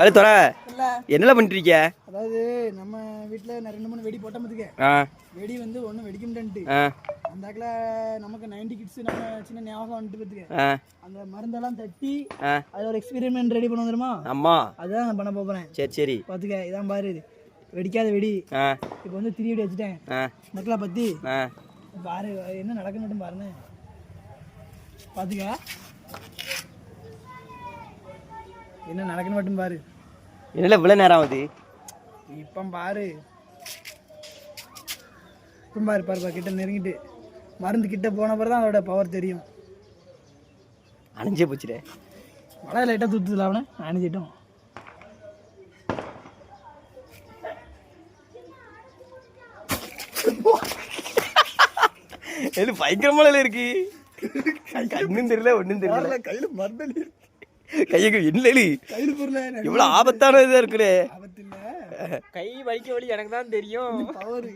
அது தோற என்னல பண்ணிட்டு இருக்க? அதாவது நம்ம வீட்டில் 2-3 வெடி போட்ட மதுக்க வெடி வந்து ஒன்றும் வெடிக்க முடியான்ட்டு அந்தாக்கில் நமக்கு 90 கிட்ஸ் நம்ம சின்ன ஞாபகம் வந்துட்டு பார்த்துக்க அந்த மருந்தெல்லாம் தட்டி அது ஒரு எக்ஸ்பெரிமெண்ட் ரெடி பண்ண வந்துருமா? ஆமா, அதுதான் நான் பண்ண போகிறேன். சரி சரி பார்த்துக்க, இதான் பாரு வெடிக்காத வெடி. இப்போ வந்து 3 வெடி வச்சுட்டேன் மக்களை பற்றி. பாரு என்ன நடக்குன்னு மட்டும் பாருன்னு பார்த்துக்க, என்ன நடக்குன்னு மட்டும் பாரு. என்னல இவ்வளோ நேரம் ஆகுது? இப்போ பாரு, இப்போ பாரு பாரு பாரு, கிட்ட நெருங்கிட்டு மருந்து கிட்ட போன பிறகு தான் அதோட பவர் தெரியும். அணிஞ்சே போச்சுடே. மழை லைட்டாக தூத்துதுல அவனை அணிஞ்சிட்டோம். இது பயங்கரமான இருக்கு. கண்ணும் தெரியல ஒன்றும் தெரியல. கையில் மருந்து கையக்கு என்னலி கையில் பொருள் இவ்வளோ ஆபத்தான இதாக இருக்குடே. ஆபத்து இல்லை, கை வலிக்க வலி எனக்கு தான் தெரியும். பவர்